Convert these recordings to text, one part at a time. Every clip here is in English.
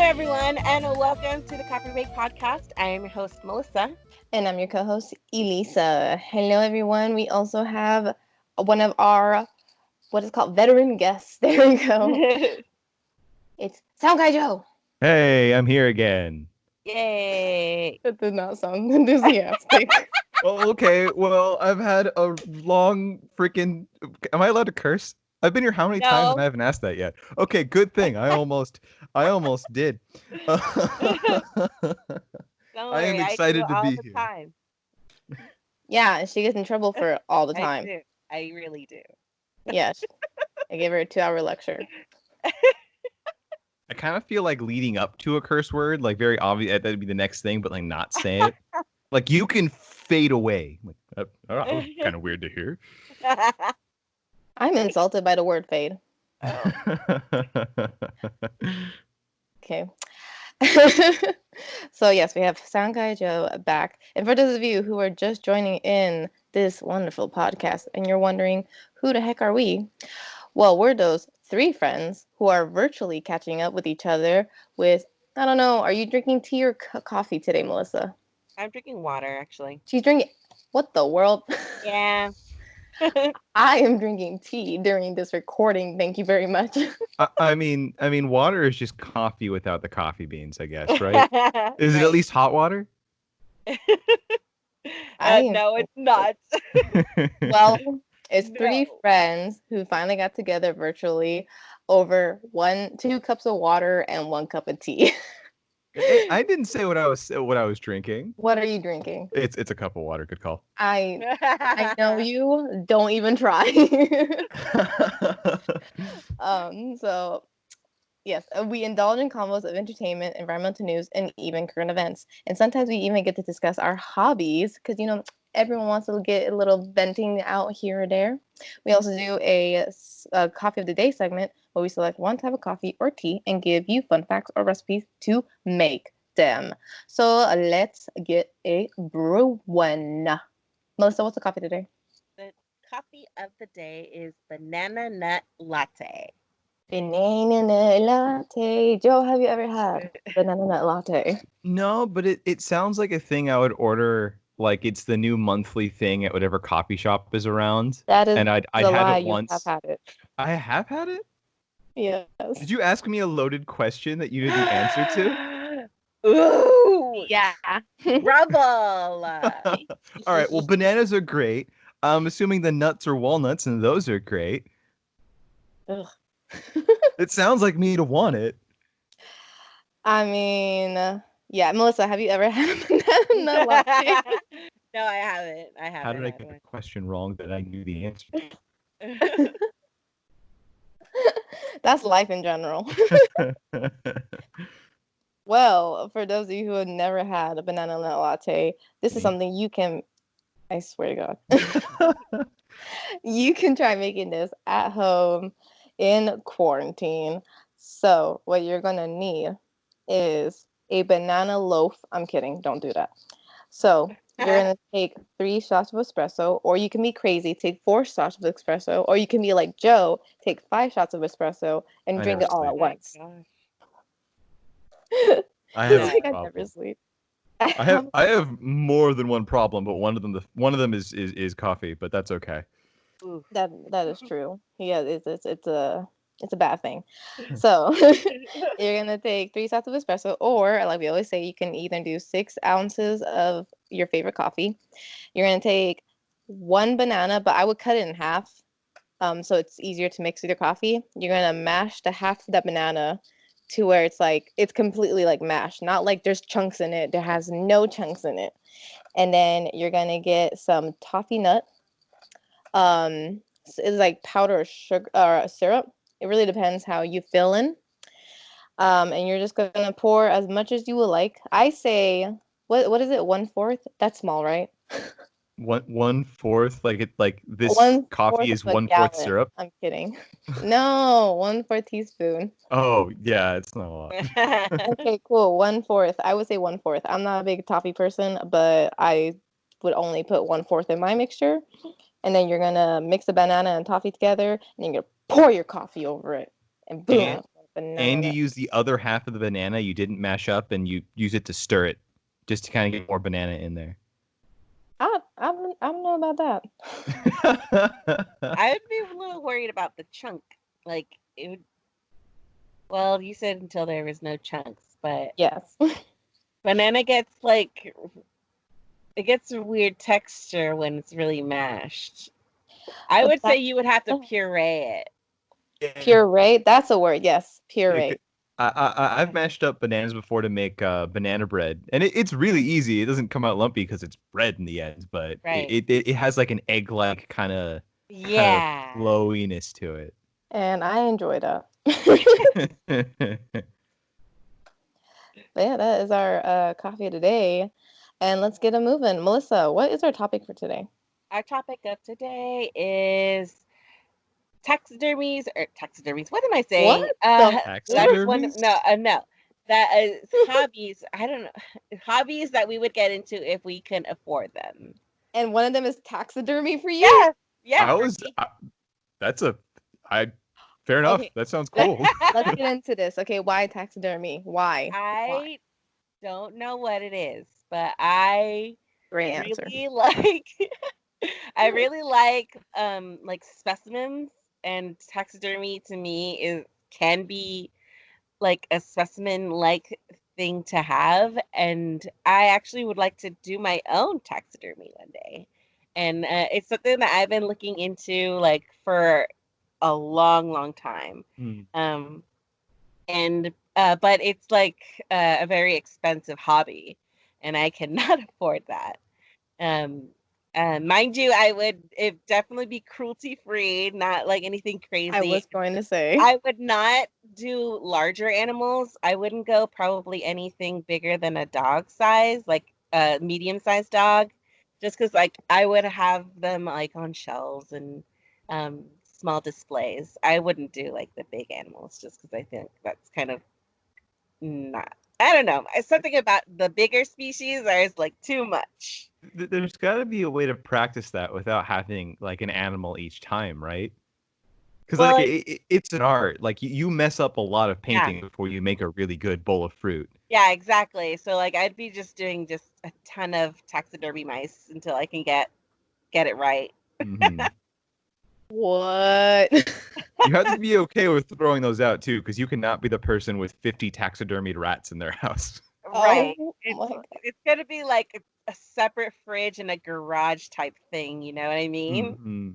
everyone, and welcome to the Coffee Break Podcast. I am your host, Melissa. And I'm your co-host, Elisa. Hello, everyone. We also have one of our, what is called, veteran guests. There we go. It's Sound Guy Joe. Hey, I'm here again. Yay. That did not sound enthusiastic. Well, I've had a long freaking... Am I allowed to curse? I've been here how many times and I haven't asked that yet. Okay, good thing. I almost did. Don't I am worry, excited I do to all be the here. time. Yeah, and she gets in trouble for it all the time. I really do. Yes. I gave her a 2-hour lecture. I kind of feel like leading up to a curse word, like very obvious, that'd be the next thing, but like not say it. Like you can fade away. Like, that was kind of weird to hear. I'm insulted by the word fade. Okay. So yes, we have Sound Guy Joe back. And for those of you who are just joining in this wonderful podcast and you're wondering, who the heck are we? Well, we're those 3 friends who are virtually catching up with each other with, I don't know, are you drinking tea or coffee today, Melissa? I'm drinking water, actually. She's drinking, what the world? Yeah. I am drinking tea during this recording. Thank you very much. I mean, water is just coffee without the coffee beans, I guess, right? Is it at least hot water? No, it's not. Well, it's No. 3 friends who finally got together virtually over 2 cups of water and 1 cup of tea. I didn't say what I was drinking. What are you drinking? It's a cup of water. Good call. I know you. Don't even try. So yes, we indulge in combos of entertainment, environmental news, and even current events. And sometimes we even get to discuss our hobbies because, you know, everyone wants to get a little venting out here or there. We also do a coffee of the day segment where we select one type of coffee or tea and give you fun facts or recipes to make them. So let's get a brewing. Melissa, what's the coffee today? The coffee of the day is banana nut latte. Banana nut latte. Joe, have you ever had banana nut latte? No, but it sounds like a thing I would order. Like it's the new monthly thing at whatever coffee shop is around. That is And I'd a had lie. it once. You have had it. I have had it? Yes. Did you ask me a loaded question that you knew the answer to? Ooh, Yeah. trouble. All right. Well, bananas are great. I'm assuming the nuts are walnuts, and those are great. Ugh. It sounds like me to want it. I mean, yeah. Melissa, have you ever had a banana nut latte? No, I haven't. How did I get the question wrong that I knew the answer to? That's life in general. Well, for those of you who have never had a banana nut latte, this is something you can, I swear to God, you can try making this at home in quarantine. So what you're going to need is a banana loaf. I'm kidding. Don't do that. So you're going to take 3 shots of espresso, or you can be crazy, take 4 shots of espresso, or you can be like Joe, take 5 shots of espresso and drink it all at once. I have Like, a I problem. never sleep. I have more than one problem, but one of them is coffee, but that's okay. That is true. Yeah, it's a bad thing. So you're gonna take 3 shots of espresso, or like we always say, you can either do 6 ounces of your favorite coffee. You're gonna take 1 banana, but I would cut it in half, so it's easier to mix with your coffee. You're gonna mash the half of that banana to where it's completely like mashed, not like there's chunks in it. There has no chunks in it. And then you're gonna get some toffee nut. It's like powder or sugar or syrup. It really depends how you fill in. And you're just gonna pour as much as you would like. I say, what is it? 1/4? That's small, right? 1/4, like this 1/4 coffee is of a 1/4 gallon. syrup. I'm kidding. No, 1/4 teaspoon. Oh yeah, it's not a lot. Okay, cool. 1/4. I would say 1/4. I'm not a big toffee person, but I would only put 1/4 in my mixture. And then you're gonna mix the banana and toffee together, and you're gonna pour your coffee over it, and boom. And you banana. use the other half of the banana you didn't mash up, and you use it to stir it, just to kind of get more banana in there. I don't know about that. I would be a little worried about the chunk. Like it would. Well, you said until there was no chunks, but Yes. banana gets like it gets a weird texture when it's really mashed. I But would say you would have to puree it. puree, that's a word. Yes, Yeah, puree. I've mashed up bananas before to make banana bread, and it's really easy. It doesn't come out lumpy because it's bread in the end, but Right. it has like an egg-like kind of Yeah. flowiness to it. And I enjoy that. But yeah, that is our coffee of the day. And let's get it moving. Melissa, what is our topic for today? Our topic of today is taxidermies or taxidermies. What am I What saying? the That's one. Taxidermies? No. That is hobbies. I don't know. Hobbies that we would get into if we can afford them. And one of them is taxidermy for you? Yeah. Yeah. I For was me. that's a I fair enough. Okay, That sounds let's cool. let's get into this. Okay, why taxidermy? Why? Why? I don't know what it is, but I Great answer. really like I really like specimens, and taxidermy to me is can be like a specimen like thing to have, and I actually would like to do my own taxidermy one day. And it's something that I've been looking into like for a long time. Hmm. Um and but it's like a very expensive hobby, and I cannot afford that. Um, Mind you, I would it definitely be cruelty free, not like anything I crazy. was going to say. I would not do larger animals. I wouldn't go probably anything bigger than a dog size, like a medium sized dog, just because like I would have them like on shelves and small displays. I wouldn't do like the big animals just because I think that's kind of not. I don't know. Something about the bigger species is like too much. There's got to be a way to practice that without having like an animal each time, right? Because Well, like it's an art. Like you mess up a lot of yeah. painting before you make a really good bowl of fruit. Yeah, exactly. So like I'd be just doing just a ton of taxidermy mice until I can get it right. Hmm. What? You have to be okay with throwing those out too, because you cannot be the person with 50 taxidermied rats in their house. Right. Oh my God. It's gonna be like a separate fridge and a garage type thing, you know what I mean? Hmm.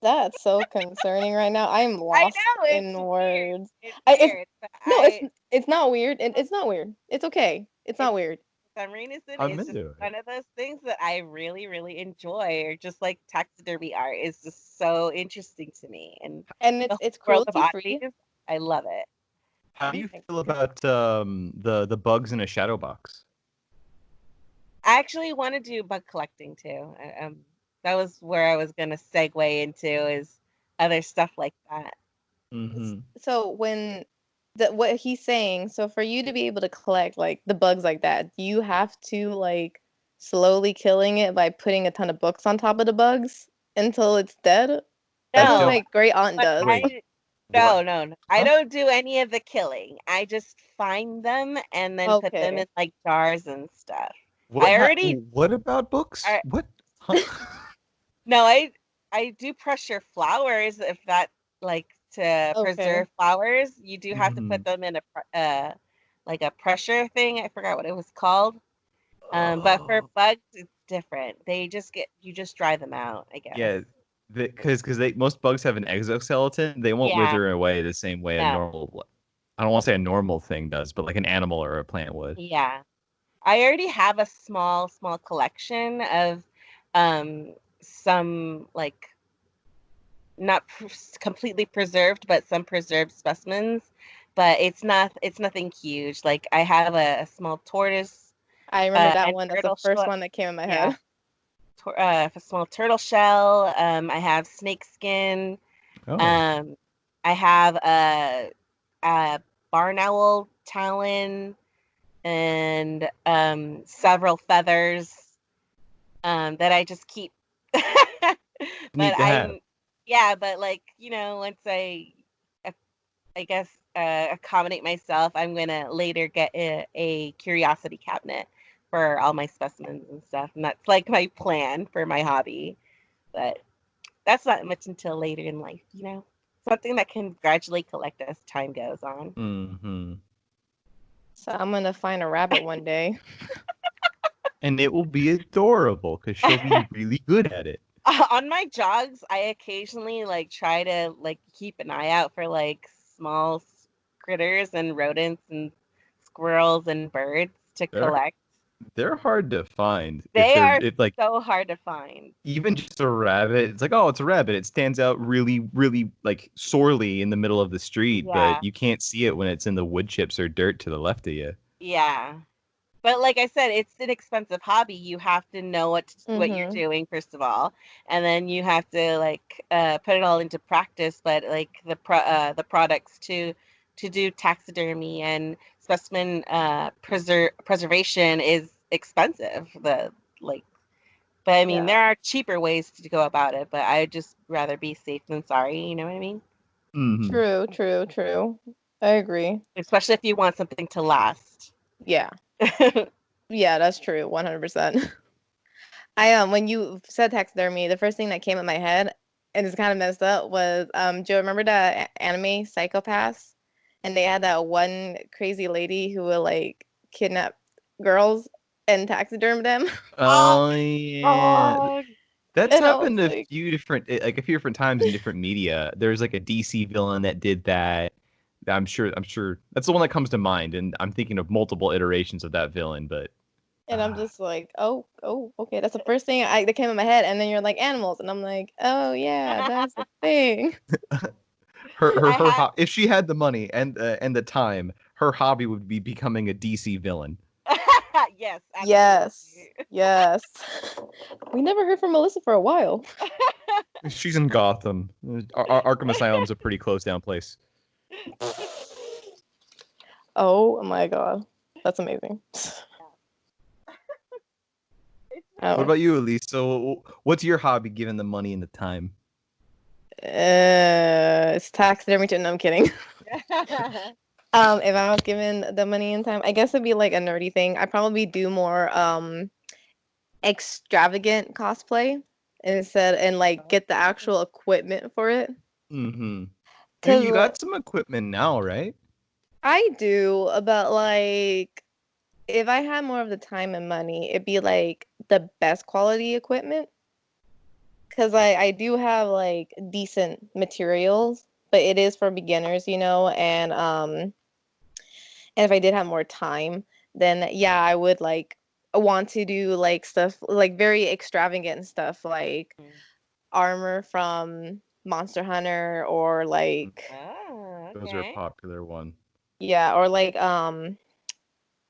That's so concerning right now. I'm I lost know it's in weird. words. It's It's weird. But no, it's not weird. It's not weird. It's okay. It's not it's weird. for some reason I'm it's just into it. one of those things that I really enjoy, or just like taxidermy art is just so interesting to me, and And the it's whole world of cruelty free. oddities, I love it. How do Oh you my feel God. about the bugs in a shadow box? I actually want to do bug collecting too. That was where I was gonna segue into is other stuff like that. Hmm. So when what he's saying, so for you to be able to collect like the bugs like that, you have to like slowly killing it by putting a ton of books on top of the bugs until it's dead. That's what Don't No, my great aunt but does. wait. I What? no. I Huh? don't do any of the killing. I just find them and then put them Okay. in like jars and stuff. What I already what about books? I What? Huh? no, I do pressure flowers if that like to Okay. preserve flowers. You do have to Hmm. put them in a like a pressure thing. I forgot what it was called. But for Oh. bugs, it's different. They just get you just dry them out, I guess. Yeah, because they most bugs have an exoskeleton. They won't Yeah, wither away the same way a no, normal. I don't want to say a normal thing does, but like an animal or a plant would. yeah. I already have a small collection of some like not completely preserved, but some preserved specimens. But it's nothing huge. Like I have a small tortoise I remember that and one. That's the turtle first shell. one that came in my Yeah, head. a small turtle shell. I have snake skin. Oh, Um, I have a barn owl talon and several feathers that I just keep. But neat to have. yeah, but like, once I I guess, accommodate myself, I'm gonna later get a curiosity cabinet for all my specimens and stuff, and that's like my plan for my hobby. But that's not much until later in life, you know. Something that can gradually collect as time goes on. Mm-hmm. So I'm gonna find a rabbit one day. And it will be adorable because she'll be really good at it. On my jogs, I occasionally like try to like keep an eye out for like small critters and rodents and squirrels and birds to They're collect. they're hard to find if They are if like so hard to find. even just a rabbit. It's like, oh, it's a rabbit. It stands out really, really like sorely in the middle of the street, but Yeah, you can't see it when it's in the wood chips or dirt to the left of you. yeah. But like I said, it's an expensive hobby. You have to know what you're Mm-hmm. doing first of all, and then you have to like put it all into practice. But like the products to do taxidermy and specimen preservation is expensive. The like, but I mean Yeah. there are cheaper ways to go about it. But I would just rather be safe than sorry. You know what I mean? Hmm. True, true, true. I agree. Especially if you want something to last. Yeah. Yeah, that's true. 100%. I when you said taxidermy, the first thing that came in my head, and it's kind of messed up, was do you remember the anime Psychopaths? And they had that one crazy lady who would like kidnap girls and taxiderm them. Oh Oh my yeah. god! That's And I was happened a like, few different like a few different times in different media. There's like a DC villain that did that. I'm sure that's the one that comes to mind, and I'm thinking of multiple iterations of that villain, but and I'm just like, oh, okay, that's the first thing that came in my head. And then you're like animals, and I'm like, oh yeah, that's the thing. her I her had if she had the money and the time, her hobby would be becoming a DC villain. yes, Yes, absolutely. yes. We never heard from Melissa for a while. She's in Gotham. Arkham Asylum's a pretty closed down place. Oh my God. That's amazing. What Oh. about you, Elise? So, what's your hobby given the money and the time? It's taxidermy too. No, I'm kidding. If I was given the money and time, I guess it'd be like a nerdy thing. I'd probably do more extravagant cosplay instead and like get the actual equipment for it. Mm-hmm. You Cause got some equipment now, right? I do, but like if I had more of the time and money, it'd be like the best quality equipment. Cause I do have like decent materials, but it is for beginners, and if I did have more time, then yeah, I would like want to do like stuff like very extravagant stuff like armor from Monster Hunter or like Oh, Those are a okay. popular one. yeah, or like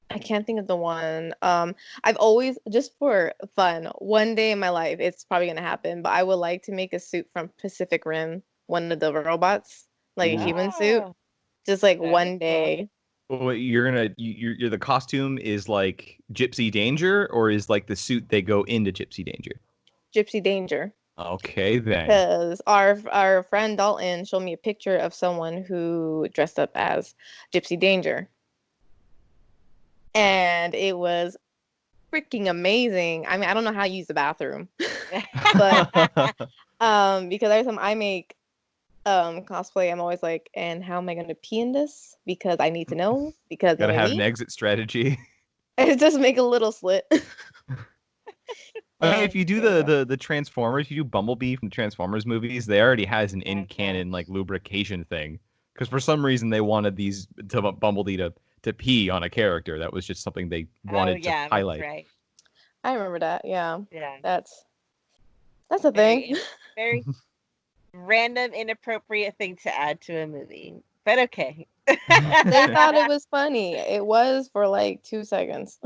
I can't think of the one. I've always, just for fun, one day in my life, it's probably gonna happen, but I would like to make a suit from Pacific Rim, one of the robots, like a Ooh. human suit, Oh, just like that'd be one cool. day. What you're gonna you're the costume is like Gypsy Danger, or is like the suit they go into Gypsy Danger? Gypsy Danger. Okay, then. Because our friend Dalton showed me a picture of someone who dressed up as Gypsy Danger, and it was freaking amazing. I mean, I don't know how to use the bathroom, but because every time I make cosplay, I'm always like, and how am I going to pee in this? Because I need to know. Because Gotta knowing have an me, exit strategy. it just make a little slit. I mean, if And you do there you go. the Transformers, you do Bumblebee from the Transformers movies, they already has an in My gosh. canon like lubrication thing. Because for some reason they wanted these to Bumblebee to pee on a character. That was just something they Oh wanted to yeah, that's highlight. right. I remember that. Yeah, Yeah. that's that's a Very thing. very random, inappropriate thing to add to a movie. But okay. They thought it was funny. It was for like 2 seconds.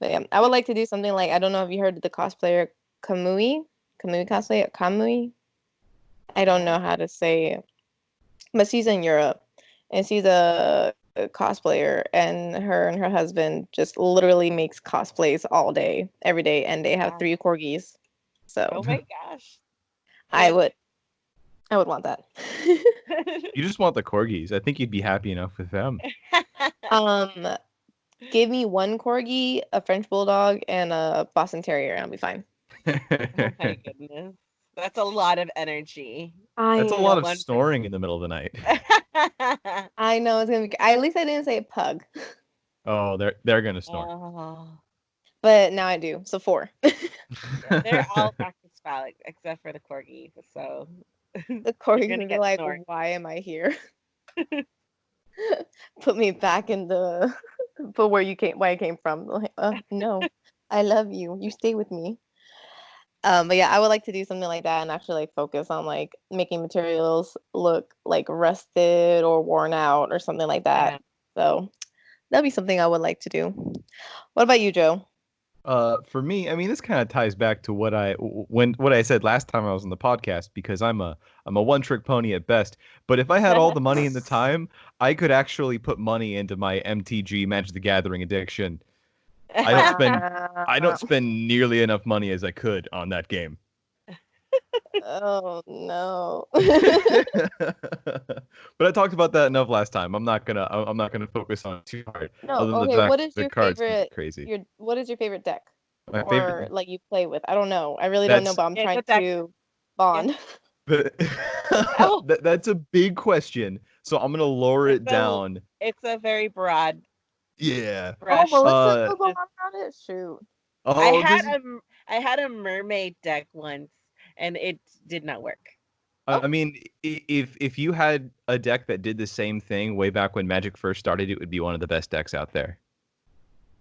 But yeah, I would like to do something like I don't know if you heard of the cosplayer Kamui, Kamui cosplay, Kamui. I don't know No. how to say it, but she's in Europe, and she's a cosplayer, and her husband just literally makes cosplays all day, every day, and they have Wow. 3 corgis. So Oh my gosh. I But would. I would want that. You just want the corgis. I think you'd be happy enough with them. um, Give me one corgi, a French bulldog, and a Boston Terrier, and I'll be fine. Oh my goodness. That's a lot of energy. That's I a lot of know. One for snoring in the middle of the night. I know it's gonna be. At least I didn't say pug, Oh, they're gonna snore. Oh, but now I do. So 4. yeah, they're all practice foul except for the corgi. So The you're corgi's gonna gonna be get like, snored. "Why am I here? Put me back in the, put where you came, where I came from." Like, no, I love you. You stay with me. But yeah, I would like to do something like that and actually like focus on like making materials look like rusted or worn out or something like that. Yeah. So that'd be something I would like to do. What about you, Joe? For me, I mean, this kind of ties back to what I said last time I was on the podcast because I'm a one-trick pony at best. But if I had all the money and the time, I could actually put money into my MTG Magic the Gathering addiction. I don't spend I don't Uh, spend nearly enough money as I could on that game. oh no. But I talked about that enough last time. I'm not gonna focus on it too hard. No, Other than the okay, fact what that is the your cards can get favorite crazy. what is your favorite deck? My Or favorite like you play with? I don't know. I really don't know, that's but I'm It's trying a deck. to It's bond. the, oh, that's a big question. So I'm gonna lower it's it a down. it's a very broad Yeah. Oh, brush. Melissa Uh goes on Just about it. Shoot. I oh had this is I had a mermaid deck once, and it did not work. Oh, I mean if you had a deck that did the same thing way back when Magic first started, it would be one of the best decks out there.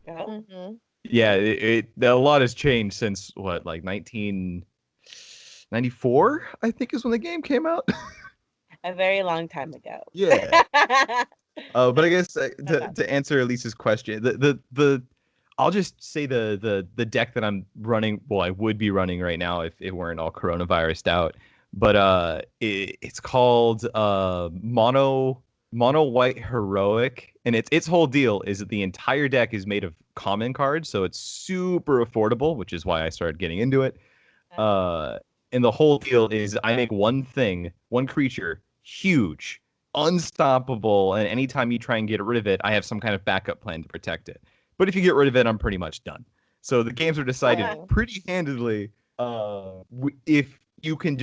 Go. mm-hmm. Yeah, a lot has changed since what, like 1994, I think is when the game came out. A very long time ago. Yeah. But I guess My bad. to answer Elisa's question, the I'll just say the deck that I'm running. Well, I would be running right now if it weren't all coronavirused out. But it's called mono white heroic, and its whole deal is that the entire deck is made of common cards, so it's super affordable, which is why I started getting into it. Uh, and the whole deal is I make one creature, huge, unstoppable, and anytime you try and get rid of it, I have some kind of backup plan to protect it. But if you get rid of it, I'm pretty much done. So the games are decided Dang. pretty handedly. If you can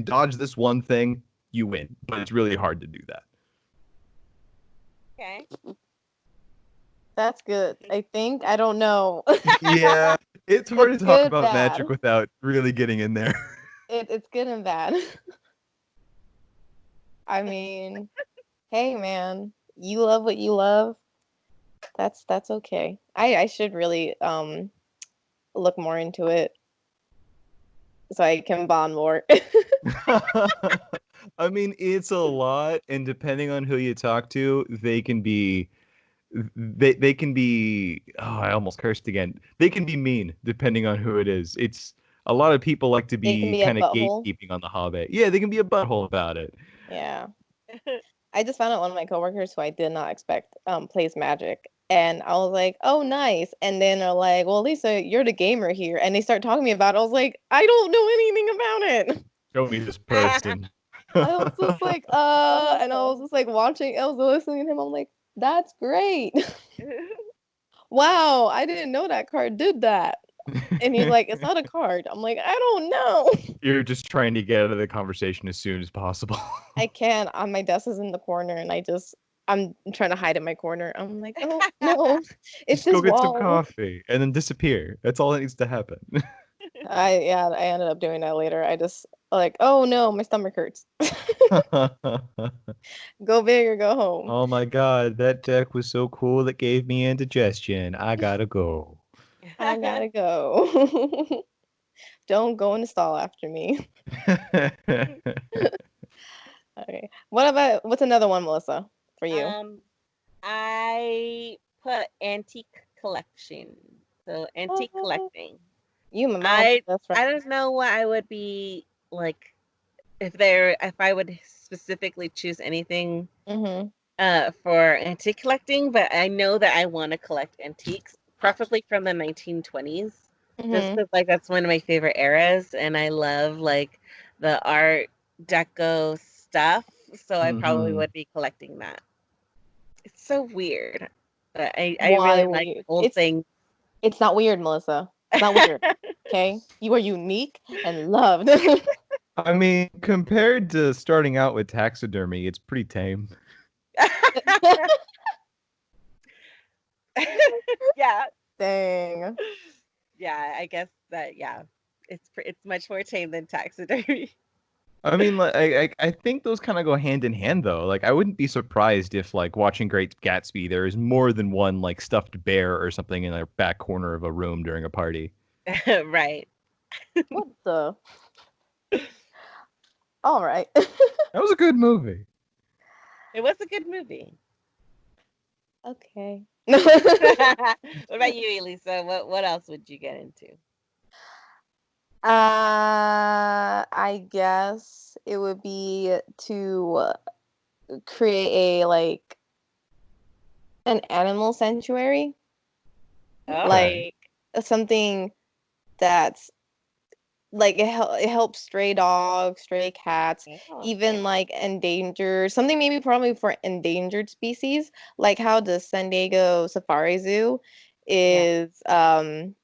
dodge this one thing, you win. But it's really hard to do that. Okay. That's good. I think. I don't know. Yeah, it's hard It's to talk good, about bad. Magic without really getting in there. It's good and bad. I mean, hey man, you love what you love. That's okay. I should really look more into it so I can bond more. I mean, it's a lot, and depending on who you talk to, they can be oh, I almost cursed again. They can be mean depending on who it is. It's a lot of people like to They can be be a kind of butthole. gatekeeping on the hobby. Yeah, they can be a butthole about it. Yeah. I just found out one of my coworkers who I did not expect plays Magic. And I was like, oh, nice. And then they're like, well, Lisa, you're the gamer here. And they start talking to me about it. I was like, I don't know anything about it. Show me this person. I was just like, and I was Oh. just like watching, I was listening to him. I'm like, that's great. Wow, I didn't know that card did that. And he's like, it's not a card. I'm like, I don't know. You're just trying to get out of the conversation as soon as possible. I can't. My desk is in the corner, and I'm trying to hide in my corner. I'm like, oh no, it's Just go this get some wall. coffee and then disappear. That's all that needs to happen. I ended up doing that later. I just like, oh no, my stomach hurts. Go big or go home. Oh my god, that deck was so cool that gave me indigestion. I gotta go. I gotta go. Don't go in the stall after me. Okay. What's another one, Melissa, for you? um, I put antique collection. So antique Oh, collecting. you and my mom's I best I friend. don't know what I would be like if I would specifically choose anything Mm-hmm. for antique collecting, but I know that I want to collect antiques, preferably from the 1920s, just Mm-hmm. because like that's one of my favorite eras, and I love like the art. deco stuff, so I probably Mhm. would be collecting that. It's so weird. But I Why really like weird? old things. It's not weird, Melissa. It's not weird. Okay? You are unique and loved. I mean, compared to starting out with taxidermy, it's pretty tame. Yeah. Dang. Yeah, I guess that it's much more tame than taxidermy. I mean, like, I think those kind of go hand in hand, though. Like, I wouldn't be surprised if, like, watching Great Gatsby, there is more than one, like, stuffed bear or something in a back corner of a room during a party. Right. What the? All right. That was a good movie. It was a good movie. Okay. What about you, Elisa? What else would you get into? I guess it would be to create a like an animal sanctuary, Oh. Okay. like something that's like it helps stray dogs, stray cats, Oh, even okay. like endangered something maybe probably for endangered species, like how the San Diego Safari Zoo Yeah. is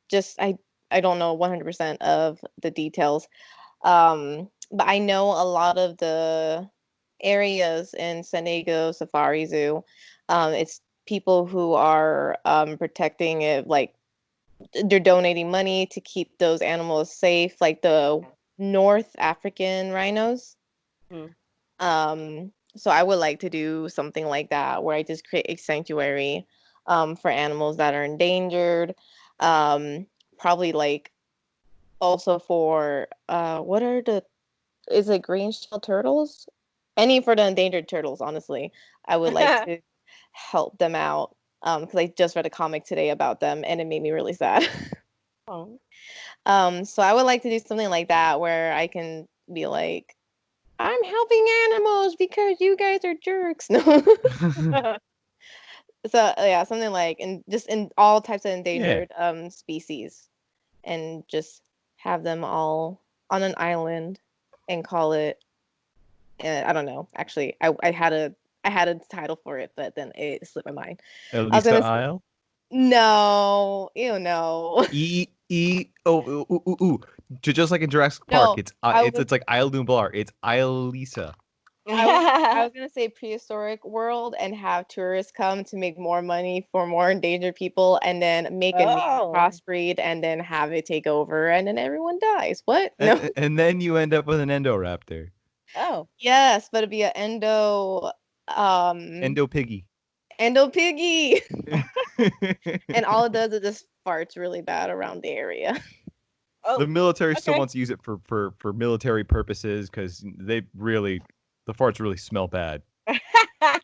just I don't know 100% of the details. But I know a lot of the areas in San Diego Safari Zoo, it's people who are protecting it, like they're donating money to keep those animals safe, like the North African rhinos. Mhm. So I would like to do something like that where I just create a sanctuary for animals that are endangered. Um, Probably like also for what are the is it green shell turtles? Any for the endangered turtles, honestly. I would like to help them out because I just read a comic today about them and it made me really sad. Oh. So I would like to do something like that where I can be like, I'm helping animals because you guys are jerks. No. So yeah, something like and just in all types of Yeah. endangered species and just have them all on an island and call it I don't know. Actually, I had a title for it, but then it slipped my mind. I was Elisa gonna say Isle. no, ew, no, Ooh. Just like in Jurassic Park, no. it's I was it's like Isle Nublar. It's Isle Lisa. I was gonna say prehistoric world and have tourists come to make more money for more endangered people, and then make a new Oh. crossbreed, and then have it take over, and then everyone dies. What? No. And then you end up with an Endoraptor. Oh. Yes, but it'd be an Endo Piggy. endo piggy, and all it does is just farts really bad around the area. The Oh. military still Okay. wants to use it for military purposes because the farts really smell bad.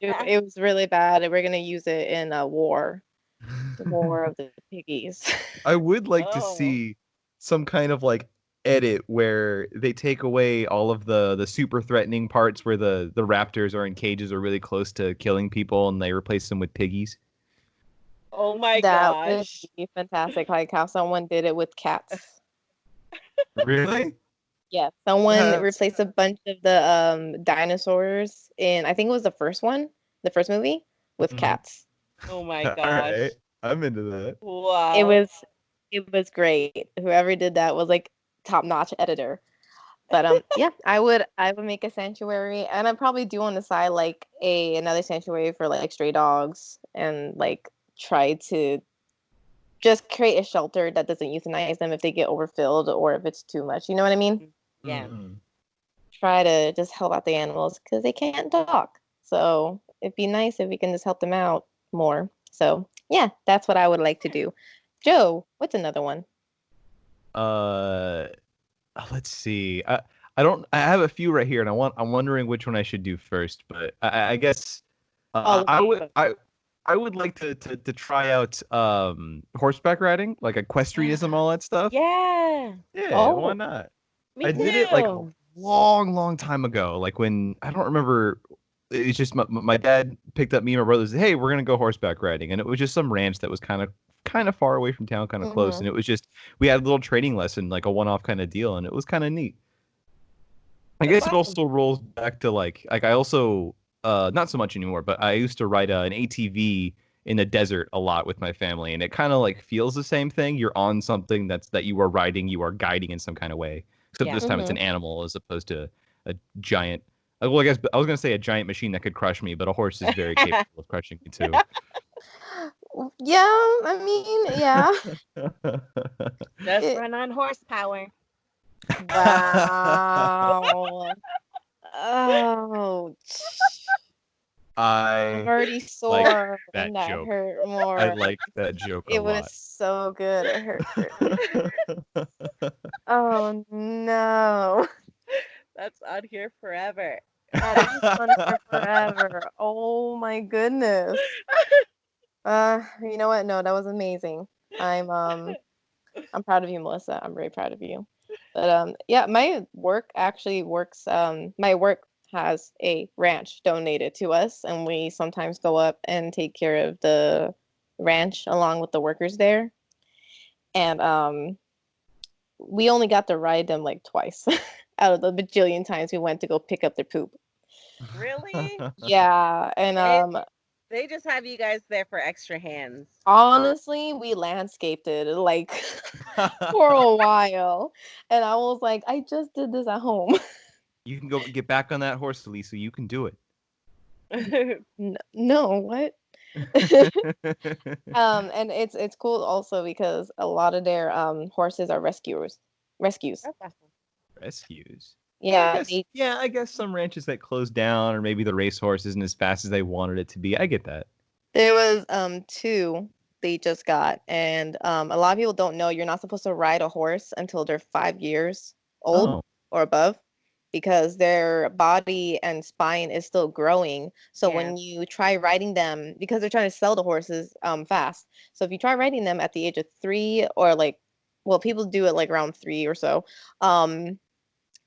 It was really bad, and we're gonna use it in a war, the war of the piggies. I would like to Oh. see some kind of like edit where they take away all of the super threatening parts where the raptors are in cages or really close to killing people and they replace them with piggies. Oh my That would gosh. be fantastic, like how someone did it with cats. Really? Yeah, someone That's replaced a bunch of the dinosaurs in I think it was the first one, the first movie, with Mhm. cats. Oh my All right. gosh. I'm into that. It Wow. was it was great. Whoever did that was like top-notch editor. But yeah, I would make a sanctuary and I'd probably do on the side like a another sanctuary for like stray dogs and like try to just create a shelter that doesn't euthanize them if they get overfilled or if it's too much. You know what I mean? Yeah. Mhm. Try to just help out the animals because they can't talk. So it'd be nice if we can just help them out more. So yeah, that's what I would like to do. Joe, what's another one? Uh, let's see. I don't. I have a few right here, and I'm wondering which one I should do first. But I guess All of I the would above. I would like to try out horseback riding, like equestrianism, all that stuff. Yeah. Yeah, why Oh, not? Me I did it like a too. long time ago. Like when I don't remember. It's just my dad picked up me and my brothers. Hey, we're gonna go horseback riding, and it was just some ranch that was kind of far away from town, kind of close. mm-hmm. And it was just we had a little training lesson, like a one-off kind of deal, and it was kind of neat. I That's guess it awesome. also rolls back to like I also not so much anymore, but I used to ride an ATV in the desert a lot with my family, and it kind of like feels the same thing. You're on something that you are riding, you are guiding in some kind of way. Except Yeah. this time it's an animal as opposed to a giant. Well, I guess I was gonna say a giant machine that could crush me, but a horse is very capable of crushing me too. Yeah, I mean, yeah. Just It, run on horsepower. wow. Oh, I'm I already like sore and that that joke. hurt I more. like that joke a It was lot. so good. It hurt. Oh no. That's on here forever. That is on here forever. Oh my goodness. You know what? No, that was amazing. I'm proud of you, Melissa. I'm very proud of you. But yeah, my work actually works. My work has a ranch donated to us, and we sometimes go up and take care of the ranch along with the workers there. And we only got to ride them like twice out of the bajillion times we went to go pick up their poop. Really? Yeah, and They they just have you guys there for extra hands. honestly, we landscaped it like for a while, and I was like, I just did this at home. You can go get back on that horse, Elisa. You can do No, what? it. And it's cool also because a lot of their horses are rescues. That's awesome. Rescues. Yeah, I Yeah, guess. Yeah, I guess some ranches that closed down, or maybe the racehorse isn't as fast as they wanted it to be. I get that. there was two they just got, and a lot of people don't know you're not supposed to ride a horse until they're 5 years old Oh. or above because their body and spine is still growing. So Yeah. when you try riding them, because they're trying to sell the horses fast. So if you try riding them at the age of 3 or like, well, people do it like around 3 or so, um,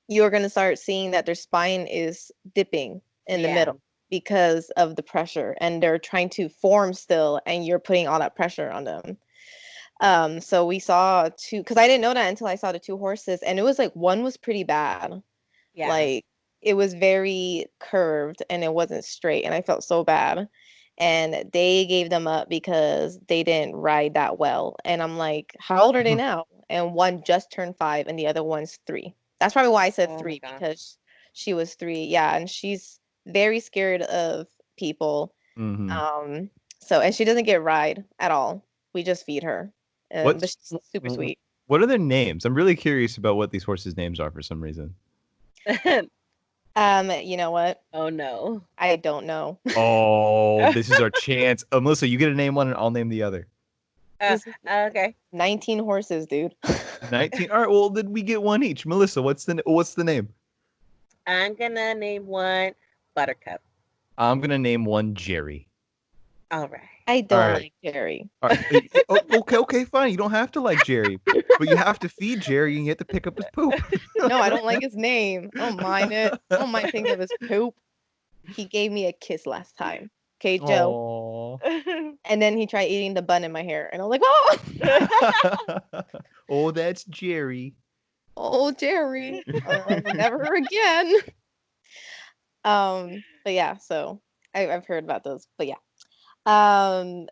you're going to start seeing that their spine is dipping in the Yeah. middle because of the pressure and they're trying to form still and you're putting all that pressure on them. So we saw two because I didn't know that until I saw the two horses and it was like one was pretty bad. Yeah. Like it was very curved and it wasn't straight and I felt so bad. And they gave them up because they didn't ride that well. And I'm like, how old are they now? And one just turned 5 and the other one's 3. That's probably why I said Oh my 3 gosh. because she was 3. Yeah, and she's very scared of people. Hmm. Um, so and she doesn't get ride at all. We just feed her. But What's she's super sweet. what are their names? I'm really curious about what these horses' names are for some reason. You know what? Oh no. I don't know. Oh, this is our chance. Melissa, you get to name one and I'll name the other. This is Okay. 19 horses, dude. 19. All right, well, then we get one each. Melissa, what's the name? I'm gonna name one Buttercup. I'm gonna name one Jerry. All right. I All don't right. like Jerry. All right. Okay, fine. You don't have to like Jerry, but you have to feed Jerry and you have to pick up his poop. No, I don't like his name. I don't mind it. I don't mind thinking of his poop. He gave me a kiss last time. Okay, Joe. Oh. And then he tried eating the bun in my hair. And I'm like, oh, Oh, that's Jerry. oh, Jerry. Never again. But yeah, so I've heard about those. But yeah. Um,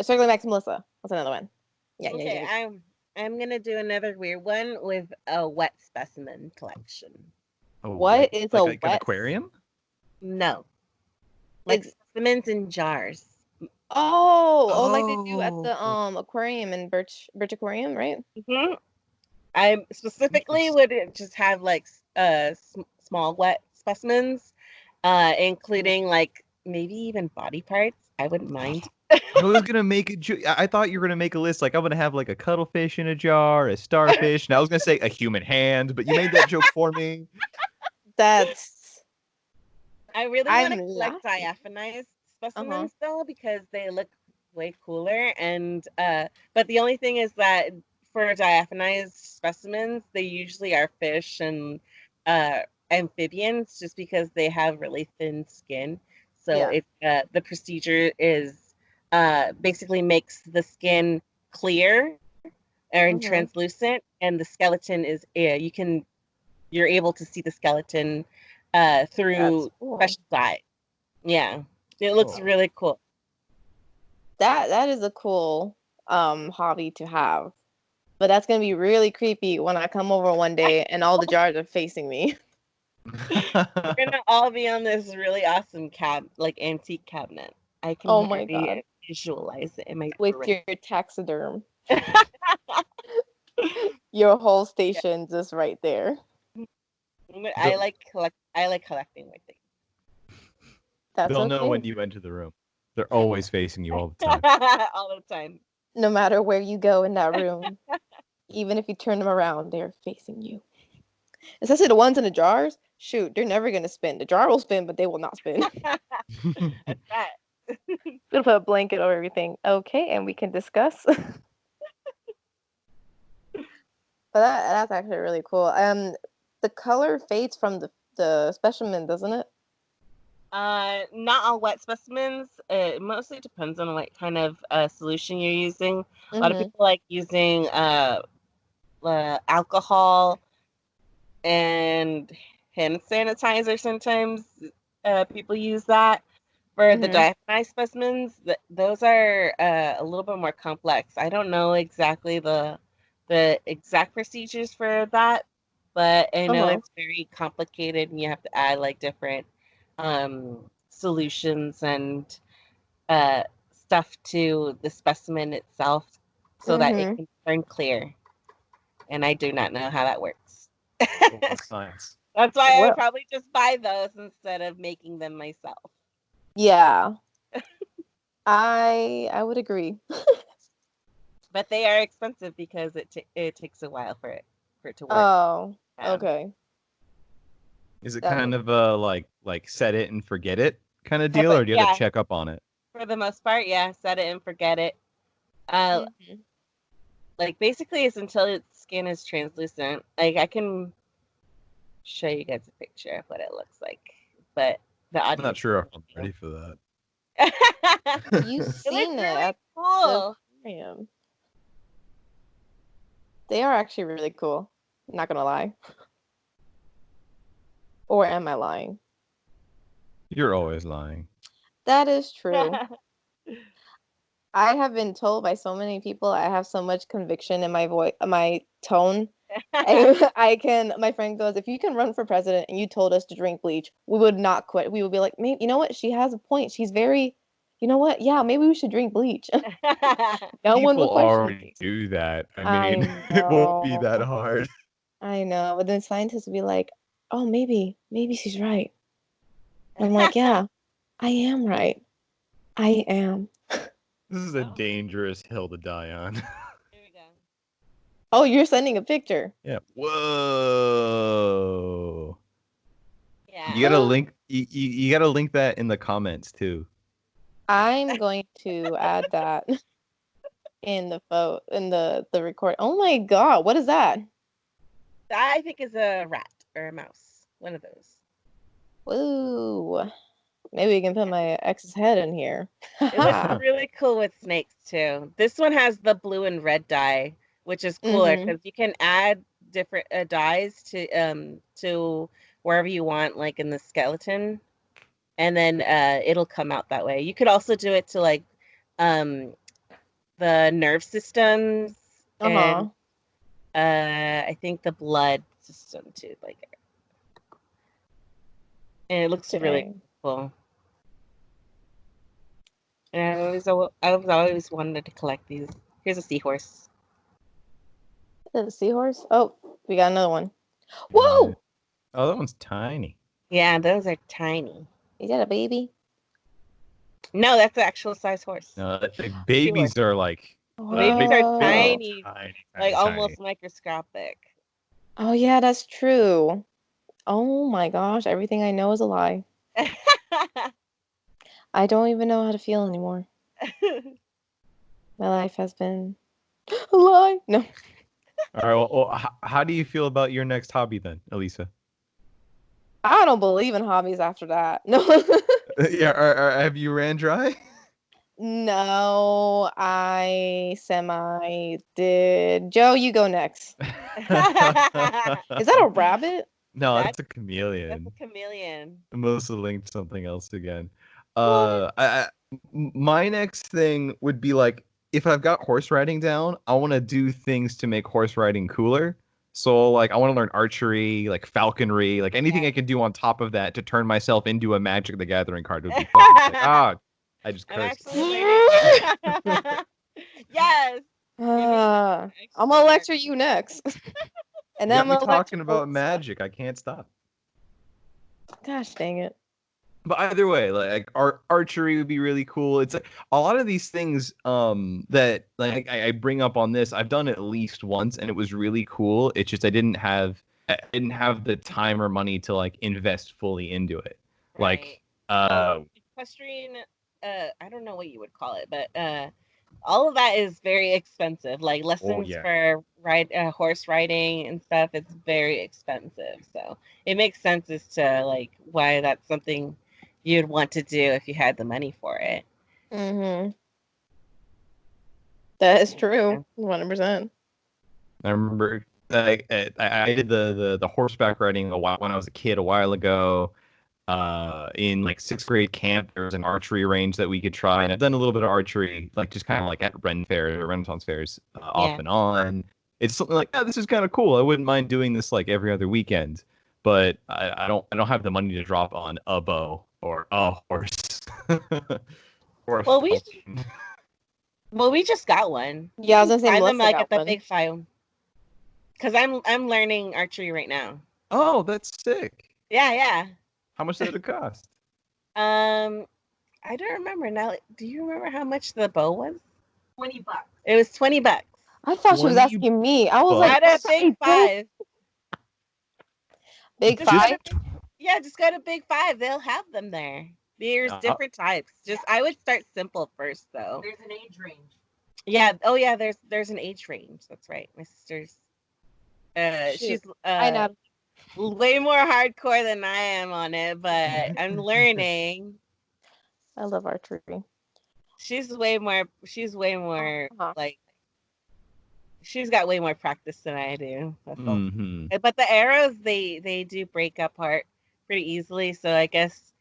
circling back to Melissa. What's another one? Yeah, yeah, Okay, yeah. I'm gonna do another weird one with a wet specimen collection. Oh, What what? is a Like an wet? aquarium? No, like It's specimens in jars. oh, like they do at Oh, the aquarium in Birch Aquarium, right? Hmm. I specifically interesting. would just have like small wet specimens, including like maybe even body parts. I wouldn't mind. I was gonna make a I thought you were gonna make a list. Like I'm gonna have like a cuttlefish in a jar, a starfish, and I was gonna say a human hand, but you made that joke for me. That's I really want I'm to collect laughing. diaphanized Uh-huh. specimens though because they look way cooler and but the only thing is that for diaphanized specimens they usually are fish and uh amphibians just because they have really thin skin. So Yeah. it the procedure is basically makes the skin clear or Mm-hmm. translucent and the skeleton is you can you're able to see the skeleton That's through cool. special dye. Yeah, it looks Cool. really cool. That is a cool hobby to have. But that's gonna be really creepy when I come over one day and all the jars are facing me. We're gonna all be on this really awesome antique cabinet. I can Oh my god. already visualize it in my With brain. your taxiderm. Your whole station just right there. I like collecting my things. That's They'll know when okay. you enter the room. They're always facing you all the time. All the time. No matter where you go in that room, even if you turn them around, they're facing you. Especially the ones in the jars. Shoot, they're never gonna spin. The jar will spin, but they will not spin. That's that. We'll put a blanket over everything. Okay, and we can discuss. But that's actually really cool. The color fades from the specimen, doesn't it? Not all wet specimens. It mostly depends on what kind of solution you're using. A lot of Mm-hmm. people like using alcohol and hand sanitizer. Sometimes people use that. For the Mm-hmm. diaphanized specimens, those are a little bit more complex. I don't know exactly the exact procedures for that, but I know Uh-huh. it's very complicated, and you have to add like different solutions and uh, stuff to the specimen itself so that it Mm-hmm. can turn clear. And I do not know how that works. A lot of science. That's why I would Well, probably just buy those instead of making them myself. yeah. I would agree. But they are expensive because it takes a while for it to work. Oh, Yeah. okay. Is it That kind makes of like set it and forget it kind of Yeah, deal, but or do you have to yeah, check up on it? for the most part, yeah, set it and forget it. Uh, Mhm. like basically, it's until its skin is translucent. Like I can show you guys a picture of what it looks like, but the I'm not audience. sure if I'm ready for that. You've It looks seen it really at the cool. aquarium. They are actually really cool. Not gonna lie. Or am I lying? You're always lying. That is true. I have been told by so many people I have so much conviction in my voice, my tone. I can, my friend goes, if you can run for president and you told us to drink bleach, we would not quit. We would be like, maybe, you know what? She has a point. She's very, you know what? Yeah, maybe we should drink bleach. No one People would question already me. do that. I mean, I it won't be that know. hard. I know. But then scientists would be like, oh, maybe she's right. And I'm like, yeah, I am right. I am. This is a Oh, dangerous hill to die on. here we go. Oh, you're sending a picture. Yeah. Whoa. You Yeah. gotta link. You gotta link that in the comments too. I'm going to add that in the the record. Oh my God, what is that? That I think is a rat or a mouse. One of those. Ooh, maybe we can put my ex's head in here. It looks Haha. really cool with snakes too. This one has the blue and red dye, which is cooler Mm-hmm. because you can add different dyes to wherever you want, like in the skeleton, and then it'll come out that way. You could also do it to like um the nerve systems and Uh-huh. I think the blood system too, like, and it looks really Dang. cool. And I've always wanted to collect these. Here's a seahorse. Is it a seahorse? Oh, we got another one. Yeah. Whoa! Oh, that one's tiny. Yeah, those are tiny. Is that a baby? No, that's the actual size horse. No, like Seahorse. babies are like Babies are big, Oh. tiny, tiny, like tiny, tiny. almost microscopic. Oh yeah, that's true. Oh my gosh, everything I know is a lie. I don't even know how to feel anymore. My life has been a lie. No. All right. Well, how do you feel about your next hobby then, Elisa? I don't believe in hobbies after that. No. Yeah. Have you ran dry? No, I semi did. Joe, you go next. Is that a rabbit? No, That's that's a chameleon. a chameleon. I must have linked something else again. What? My next thing would be like if I've got horse riding down, I want to do things to make horse riding cooler. So like I want to learn archery, like falconry, like anything Yeah. I can do on top of that to turn myself into a Magic the Gathering card would be fucking sick. Ah, I just I'm cursed. actually learning. Yes. Give me I'm extra gonna mark. lecture you next. And You then got I'm me gonna lecture talking about Elisa. magic. I can't stop. Gosh dang it. But either way, like archery would be really cool. It's like a lot of these things that like I bring up on this. I've done it at least once, and it was really cool. It's just I didn't have the time or money to like invest fully into it. Right. Like Well, equestrian, I don't know what you would call it, but all of that is very expensive. Like oh lessons yeah. for horse riding and stuff, it's very expensive. So it makes sense as to like why that's something you'd want to do if you had the money for it. Mm-hmm. That is Yeah. true. 100%. I remember I did the horseback riding when I was a kid a while ago. In like sixth grade camp, there was an archery range that we could try, and I've done a little bit of archery, like just kind of like at Ren fairs or Renaissance fairs, off Yeah. and on. It's something like, this is kind of cool. I wouldn't mind doing this like every other weekend, but I don't have the money to drop on a bow or a horse or a Well, falcon. we just got one. You Yeah, I was can gonna say buy them Melissa like got at the one. big five. Cause I'm learning archery right now. Oh, that's sick. Yeah, yeah. How much did it cost? Um, I don't remember now. Do you remember how much the bow was? $20. It was $20. I thought she was 20 asking me. I was like, At a bucks. big "Hey, five. Big Just go Just five." to Yeah, just go to Big Five. They'll have them there. There's uh, different types. Just I would start simple first though. There's an age range. Yeah. Oh yeah, there's an age range. That's right. My sister's Shoot. she's I know. way more hardcore than I am on it, but I'm learning. I love archery. She's way more Uh-huh. like she's got way more practice than I do. That's all. hmm But the arrows they do break apart pretty easily, so I guess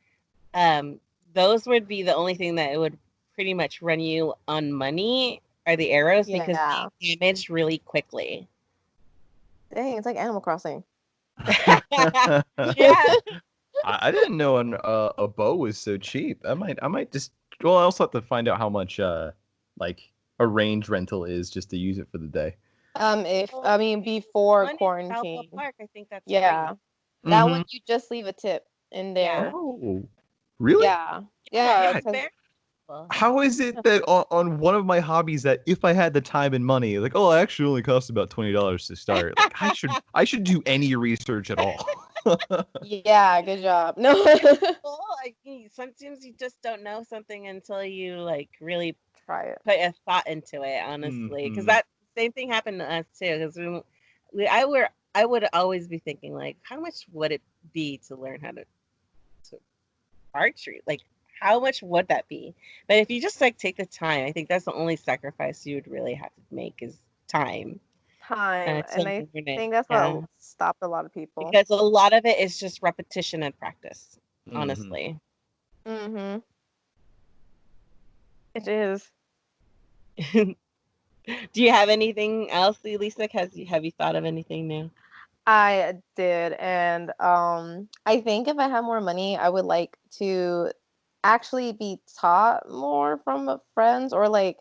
um those would be the only thing that it would pretty much run you on money are the arrows because Yeah. they damage really quickly. Dang, it's like Animal Crossing. Yeah. I didn't know a bow was so cheap. I might just. Well, I also have to find out how much like a range rental is just to use it for the day. If Well, I mean before one in Balboa quarantine. Park, I think that's Yeah. free. That one hmm you just leave a tip in Yeah. there. Oh, really? Yeah. Yeah, Yeah, it's God, because very cool. how is it that on one of my hobbies that if I had the time and money, like, oh, it actually only costs about $20 to start. Like, I should do any research at all. yeah, good job. No. Well, like sometimes you just don't know something until you like really Try it. put a thought into it, honestly. Because hmm that same thing happened to us too. Because I would always be thinking like, how much would it be to learn how to archery? Like, how much would that be? But if you just like take the time, I think that's the only sacrifice you would really have to make is time Time. to And I learn it. think that's Yeah, what stopped a lot of people. because a lot of it is just repetition and practice. hmm Honestly. Mm-hmm. It is. Do you have anything else, Lisa? Have you thought of anything new? I did, and I think if I had more money, I would like to actually be taught more from friends or like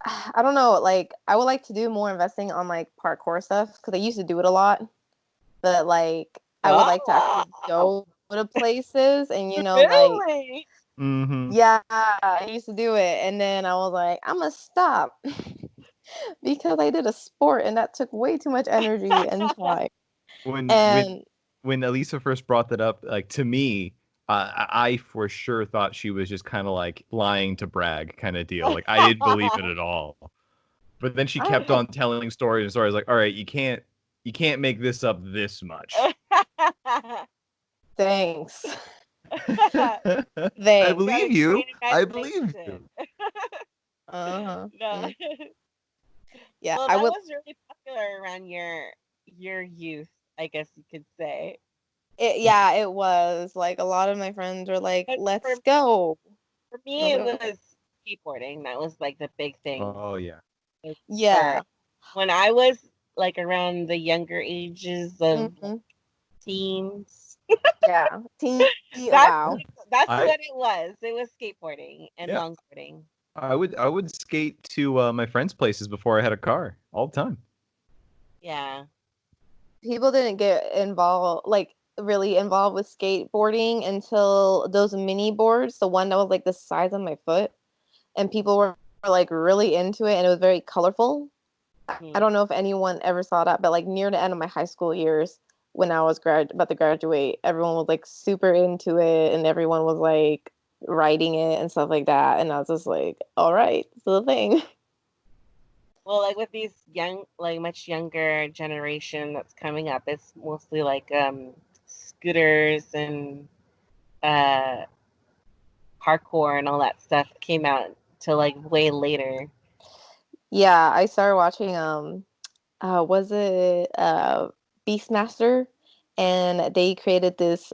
I don't know, like I would like to do more investing on like parkour stuff because I used to do it a lot, but like I would like to actually Oh, go to places and like really? hmm yeah, I used to do it, and then I was like, I'm gonna stop because I did a sport and that took way too much energy and time. When when And when Elisa first brought that up, like to me, I for sure thought she was just kind of like lying to brag kind of deal. Like I didn't believe it at all. But then she kept I on telling stories and stories. Like, all right, you can't make this up this much. thanks. I Thanks. Got a believe you. great I believe imagination. you. Uh-huh. No. Yeah, Well, I that would was really popular around your youth. I guess you could say. Yeah, it was. Like a lot of my friends were like, But "Let's go." for And I me, was it like, "Okay." was skateboarding. That was like the big thing. Oh yeah. Like, for Yeah. when I was like around the younger ages of Hmm. teens. Yeah. That's Wow. that's I what it was. It was skateboarding and yeah. longboarding. I would skate to my friends' places before I had a car all the time. Yeah. People didn't get involved, like really involved with skateboarding until those mini boards, the one that was like the size of my foot, and people were like really into it, and it was very colorful. I Hmm. don't know if anyone ever saw that, but like near the end of my high school years, when I was about to graduate, everyone was like super into it, and everyone was like writing it and stuff like that, and I was just like, all right, it's the thing. Well, like with these young, like much younger generation that's coming up, it's mostly like scooters and uh parkour and all that stuff came out till like way later. Yeah, I started watching was it Beastmaster, and they created this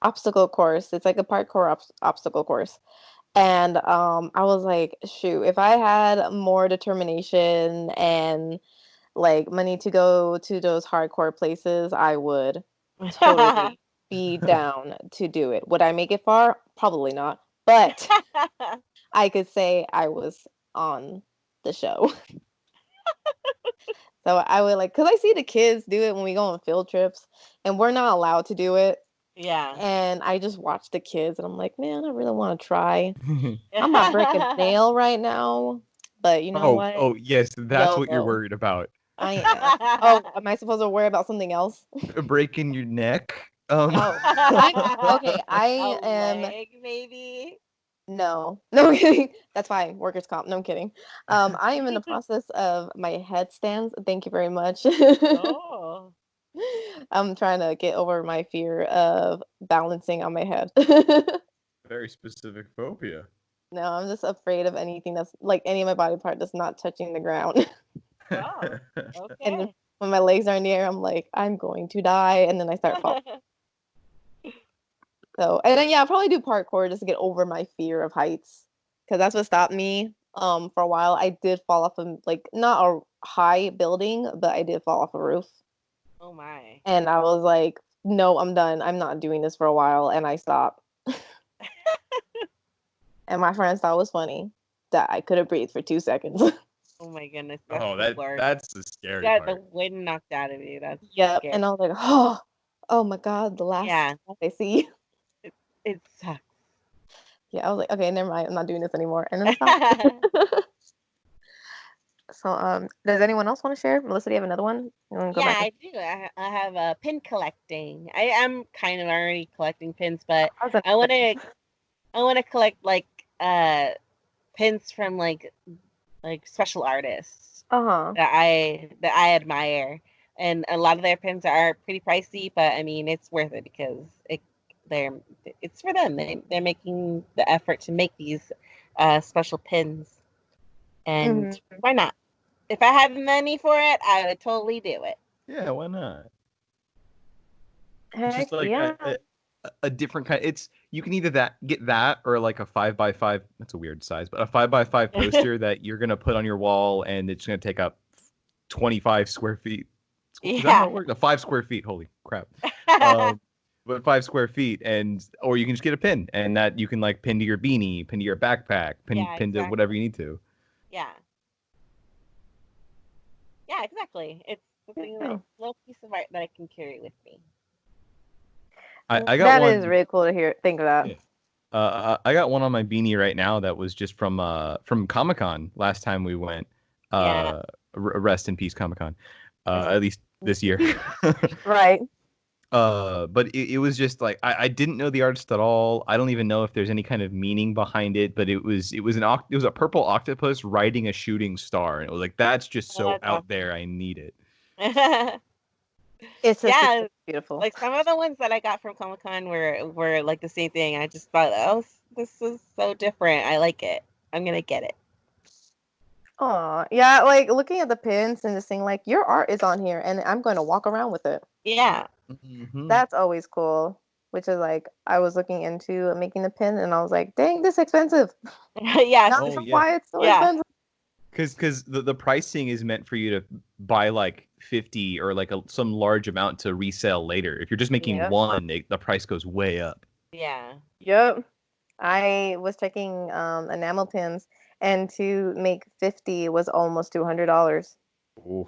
obstacle course. It's like a parkour obstacle course. And I was like, shoot, if I had more determination and like money to go to those hardcore places, I would totally be down to do it. Would I make it far? Probably not. But I could say I was on the show. So I would like, because I see the kids do it when we go on field trips, and we're not allowed to do it. Yeah. And I just watch the kids, and I'm like, man, I really want to try. I'm not breaking a nail right now, but you know Oh, what? oh yes, that's what you're YOLO. worried about. I am. Oh, am I supposed to worry about something else? Breaking your neck. Oh, I'm okay. A I am. leg, maybe. No, no, I'm kidding. That's fine. Workers' comp. No, I'm kidding. I am in the process of my headstands. Thank you very much. Oh. I'm trying to get over my fear of balancing on my head. Very specific phobia. No, I'm just afraid of anything that's like any of my body part that's not touching the ground. Oh. And then Okay. when my legs are in the air, I'm like, I'm going to die. And then I start falling. So, and then, yeah, I'll probably do parkour just to get over my fear of heights. Because that's what stopped me for a while. I did fall off of, like, not a high building, but I did fall off a roof. Oh my. And I was like, no, I'm done. I'm not doing this for a while. And I stopped. And my friends thought it was funny that I couldn't breathe for 2 seconds. Oh my goodness. That's Oh, the that worst. that's the You scary got the part. wind knocked out of you. That's Yep. scary. And I was like, oh my God, the last Yeah. I see. It sucks. Yeah, I was like, okay, never mind. I'm not doing this anymore. And then I stopped. So, does anyone else want to share? Melissa, do you have another one? You want to go Yeah, back? I do. I have pin collecting. I am kind of already collecting pins, but I was I want to I want to collect like pins from like special artists uh-huh. that I admire, and a lot of their pins are pretty pricey, but I mean it's worth it because they're it's for them. They're making the effort to make these special pins, and Hmm. why not? If I had the money for it, I would totally do it. Yeah, why not? It's Heck just like yeah. a different kind. It's you can either get that or like a 5x5. That's a weird size, but a 5x5 poster that you're gonna put on your wall, and it's gonna take up 25 square feet. Is that how Yeah. it works? 5 square feet. Holy crap. Um, but 5 square feet, and or you can just get a pin, and that you can like pin to your beanie, pin to your backpack, Yeah, pin to whatever exactly. you need to. Yeah. Yeah, exactly. It's something that Yeah. little piece of art that I can carry with me. I got That is one. really cool to hear. Think of that. Yeah. I got one on my beanie right now that was just from Comic Con last time we went. Yeah. Rest in peace, Comic Con. Rest At least this year. Right. But it was just like I didn't know the artist at all. I don't even know if there's any kind of meaning behind it. But it was a purple octopus riding a shooting star, and it was like that's just Oh, so that's out awesome. there. I need it. It's just Yeah, beautiful. like some of the ones that I got from Comic Con were like the same thing. I just thought, oh, this is so different. I like it. I'm gonna get it. Aw, yeah, like looking at the pins and just saying like your art is on here and I'm going to walk around with it. Yeah. That's always cool. Which is like I was looking into making the pin and I was like, dang, this is expensive. Yes. Not Oh sure yeah. why it's so Yeah. expensive. Because the pricing is meant for you to buy like 50 or like some large amount to resell later. If you're just making Yep. one, the price goes way up. Yeah. Yep. I was checking enamel pins and to make 50 was almost $200. Oof. And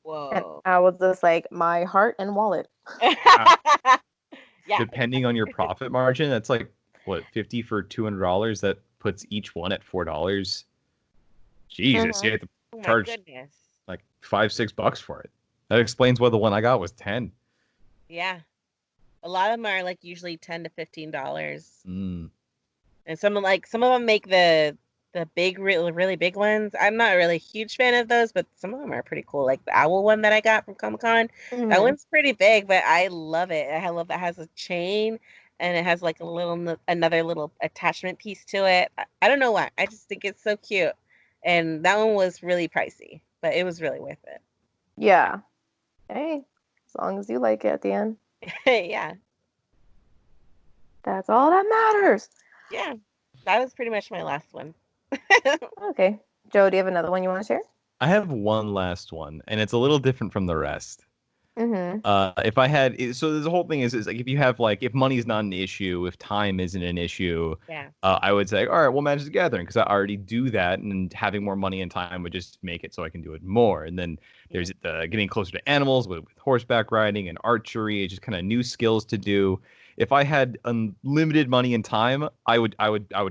Whoa. I was just like my heart and wallet. Wow. Yeah. Depending on your profit margin, that's like what, 50 for $200. That puts each one at $4. Jesus, Mhm. you have to Oh my charge goodness. like $5-6 for it. That explains why the one I got was 10. Yeah. A lot of them are like usually $10 to $15. Mm. And some of them make the big really big ones. I'm not really a huge fan of those, but some of them are pretty cool. Like the owl one that I got from Comic-Con. That Mhm. one's pretty big, but I love it. I love that it has a chain and it has like another little attachment piece to it. I don't know why. I just think it's so cute. And that one was really pricey, but it was really worth Yeah. Hey, as long as you like it at the end, it. Yeah. that's all that matters. Yeah. That was pretty much my last one. Okay. Joe, do you have another one you want to share? I have one last one, and it's a little different from the rest. Mm-hmm. If I had, so the whole thing is like if you have like if money's not an issue, if time isn't an issue, Yeah. I would say, all right, well, Magic the Gathering because I already do that, and having more money and time would just make it so I can do it more. And then there's the getting closer to animals with horseback riding and archery, it's just kind of new skills to do. If I had unlimited money and time, I would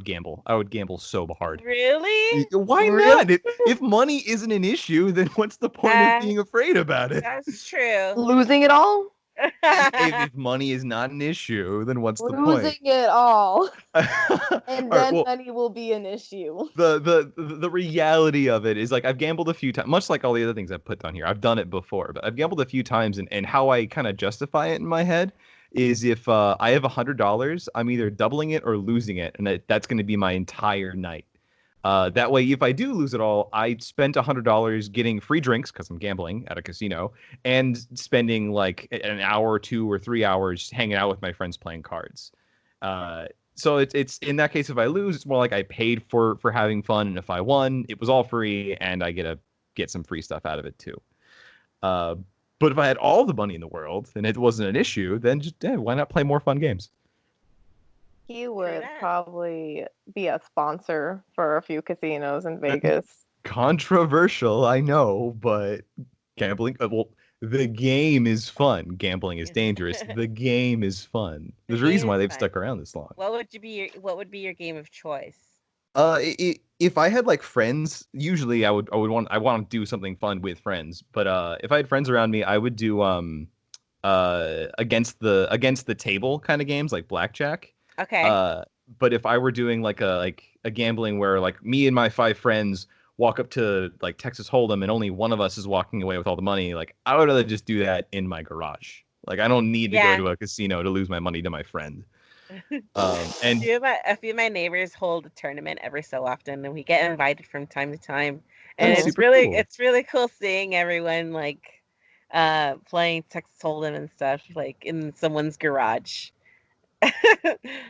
gamble. I would gamble so hard. Really? Why Really? not? If money isn't an issue, then what's the point of Uh, being afraid about it? that's true. Losing it all? If money is not an issue, then what's the point? Losing it all. All And right. then Well, money will be an issue. the reality of it is like I've gambled a few times, much like all the other things I've put down here. I've done it before, but I've gambled a few times, and how I kind of justify it in my head is if I have $100, I'm either doubling it or losing it, and that's going to be my entire night. That way, if I do lose it all, I spent $100 getting free drinks because I'm gambling at a casino, and spending like an hour or 2 or 3 hours hanging out with my friends playing cards. So it's in that case, if I lose, it's more like I paid for having fun, and if I won, it was all free, and I get some free stuff out of it too. Uh, but if I had all the money in the world and it wasn't an issue, then just why not play more fun games? He True would that. probably be a sponsor for a few casinos in Vegas. Controversial, I know, but gambling, well, the game is fun. Gambling is dangerous. The game is fun. The There's a game reason why is they've fun. stuck around this long. What would be your game of choice? If I had like friends, usually I want to do something fun with friends. But if I had friends around me, I would do against the table kind of games like blackjack. Okay. Uh, but if I were doing like a gambling where like me and my 5 friends walk up to like Texas Hold'em and only one of us is walking away with all the money, like I would rather just do that in my garage. Like I don't need to go Yeah. to a casino to lose my money to my friend. A And few of my neighbors hold a tournament every so often, and we get invited from time to time. And that's Mhm. super cool. it's really cool seeing everyone like playing Texas Hold'em and stuff like in someone's garage.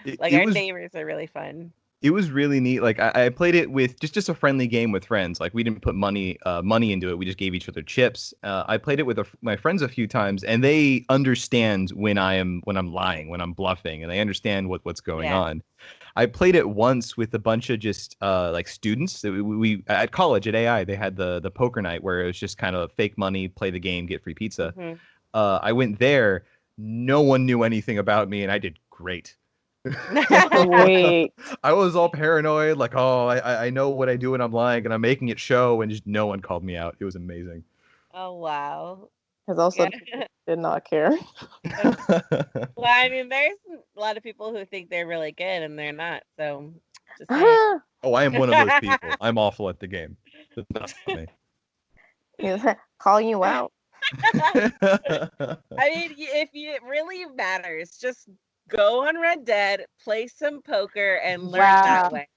It, Like it our was neighbors are really fun. it was really neat. Like I played it with just a friendly game with friends. Like we didn't put money into it. We just gave each other chips. I played it with my friends a few times, and they understand when I'm lying, when I'm bluffing, and they understand what's going Yeah. on. I played it once with a bunch of just like students. We at college at AI they had the poker night where it was just kind of fake money, play the game, get free pizza. Hmm. I went there. No one knew anything about me, and I did great. Sweet. I was all paranoid, like, oh, I know what I do when I'm lying, and I'm making it show, and just no one called me out. It was amazing. Oh wow. Because also Yeah. people did not care. Well, I mean, there's a lot of people who think they're really good and they're not. So, just saying. Oh, I am one of those people. I'm awful at the game. Does not stop me. He's calling you out. I mean, if it really matters, just go on Red Dead, play some poker, and learn that Wow. way.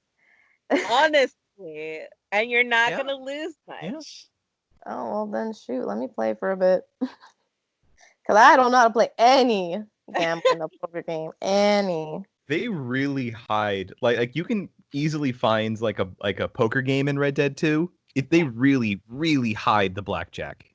Honestly, And you're not Yeah. gonna lose Yeah. much. Oh, well then shoot, let me play for a bit. Cause I don't know how to play any gambling or poker game. Any. They really hide like you can easily find like a poker game in Red Dead 2. If they Yeah. really hide the blackjack.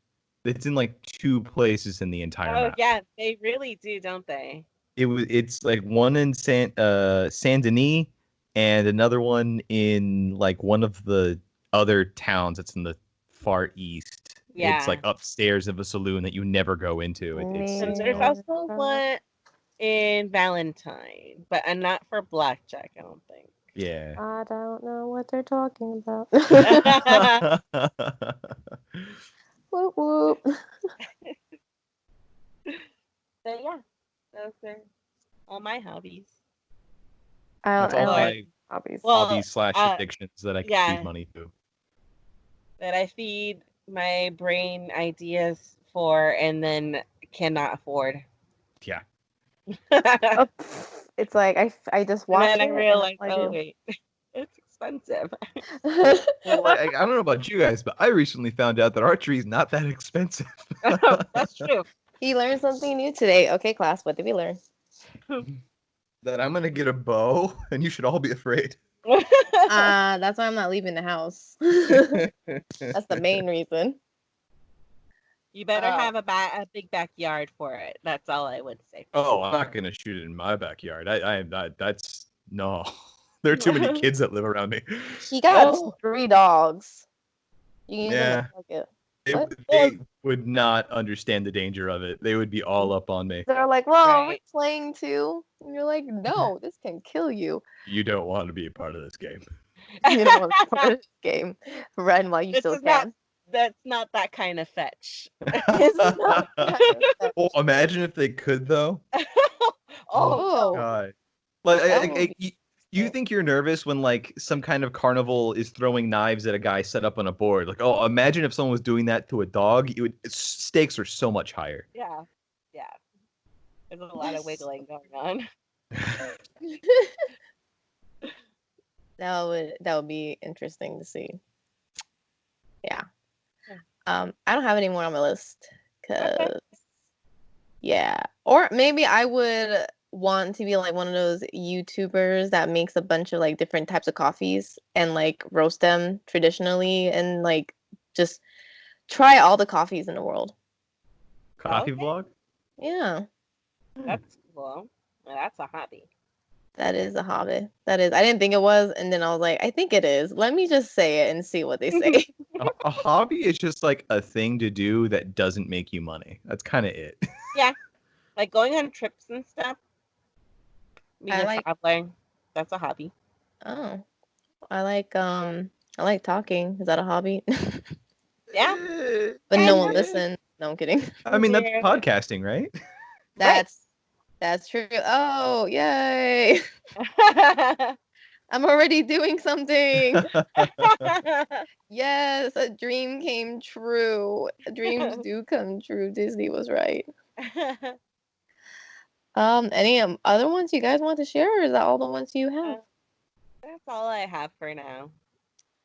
It's in like 2 places in the entire Oh map. yeah, they really do, don't they? It's like one in Saint Denis and another one in like one of the other towns that's in the far east. It's like Yeah. upstairs of a saloon that you never go into. It's And it's there's fun. also one in Valentine, but not for blackjack, I don't think. Yeah. I don't know what they're talking about. Whoop whoop. But yeah, those are all my hobbies. That's I all Or like my hobbies. well, hobbies/addictions that I could feed yeah, money to. that I feed my brain ideas for and then cannot afford. Yeah. Oh, And it's like I just watch then I it and that's realized, all I oh do. wait, it's expensive. Well, I don't know about you guys, but I recently found out that archery is not that expensive. That's true. He learned something new today. Okay, class, what did we learn? That I'm gonna get a bow, and you should all be afraid. That's why I'm not leaving the house. That's the main reason. You better Uh, have a big backyard for it. That's all I would say. Oh, I'm not gonna shoot it in my backyard. That's no. There are too many kids that live around me. he got Oh, 3 dogs. You can use them as Yeah, a bucket. they, What? well, they would not understand the danger of it. They would be all up on me. They're like, well, we're right. playing too. And you're like, no, this can kill you. You don't want to be a part of this game. You know, it's part of this game. Run while you This still is not. can. That's not that kind of fetch. It's not kind of fetch. Oh, imagine if they could though. Oh Oh Oh, no. God. Like, that would be you it. think you're nervous when like some kind of carnival is throwing knives at a guy set up on a board? Like, oh, imagine if someone was doing that to a dog. Stakes are so much higher. Yeah. Yeah. There's a lot of Yes. wiggling going on. That would be interesting to see. Yeah. Yeah. I don't have any more on my list Okay. because yeah. Or maybe I would want to be like one of those YouTubers that makes a bunch of like different types of coffees and like roast them traditionally and like just try all the coffees in the world. Coffee Okay. vlog? Yeah. That's cool. Well, that's a hobby. That is a hobby. That is. I didn't think it was, and then I was like, I think it is. Let me just say it and see what they say. A hobby is just like a thing to do that doesn't make you money. That's kind of it. Yeah. Like going on trips and stuff, being I a like. traveler, that's a hobby. Oh, I like talking. Is that a hobby? Yeah. But no one Kinda. listens. No, I'm kidding. I mean, that's Yeah. podcasting, right? Right. That's true. Oh, yay! I'm already doing something. Yes, a dream came true. Dreams do come true. Disney was right. Any other ones you guys want to share, or is that all the ones you have? That's all I have for now.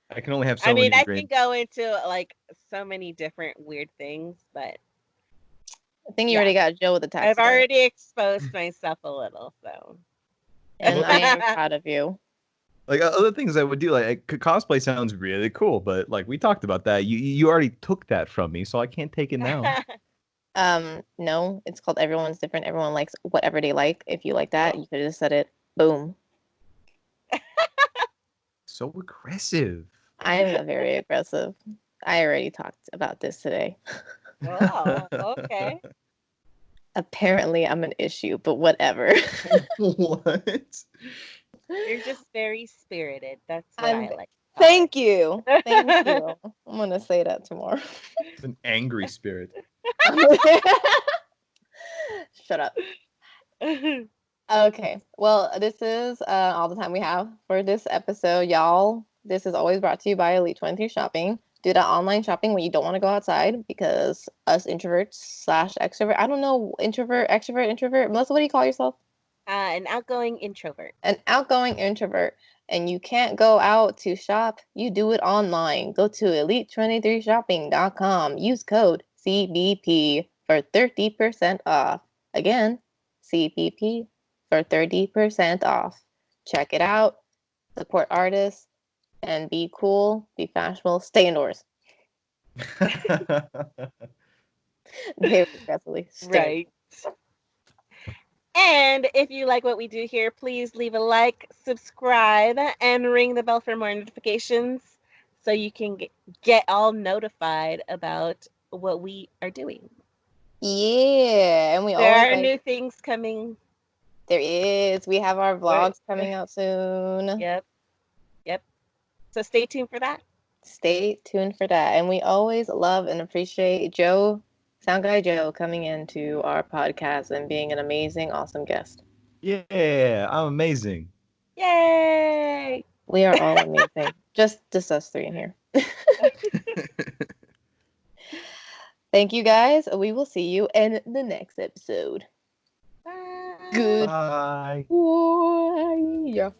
I can only have I so mean, many I dreams. can go into like so many different weird things, but I think you yeah, already got Joe with the I've taxidermy, already exposed myself a little, so. and Well, I am proud of you. like other things I would do, like cosplay sounds really cool, but like we talked about that, you already took that from me, so I can't take it now. No, it's called Everyone's Different. Everyone likes whatever they like. If you like that, Oh. you could have just said it. Boom. So aggressive. I am very aggressive. I already talked about this today. Oh, okay. Apparently, I'm an issue, but whatever. What? You're just very spirited. That's what I'm. I like about Thank you. Thank it. you. I'm gonna say that tomorrow. An angry spirit. Shut up. Okay. Well, this is all the time we have for this episode, y'all. This is always brought to you by Elite 23 Shopping. Do that online shopping when you don't want to go outside because us introverts slash extrovert. I don't know, introvert, extrovert, introvert. Melissa, what do you call yourself? An outgoing introvert. An outgoing introvert. and you can't go out to shop, you do it online. Go to elite23shopping.com. Use code CBP for 30% off. Again, CBP for 30% off. Check it out. Support artists and be cool, be fashionable, stay indoors. Very aggressively stay. Right. And if you like what we do here, please leave a like, subscribe, and ring the bell for more notifications so you can get all notified about what we are doing. Yeah, and we There always are like new things coming. there is. We have our What? vlogs coming out soon. Yep. Yep. So stay tuned for that. Stay tuned for that. And we always love and appreciate Joe, Sound Guy Joe, coming into our podcast and being an amazing, awesome guest. Yeah, I'm amazing. Yay! We are all amazing. Just us three in here. Thank you guys. We will see you in the next episode. Bye. Good. Bye. Bye.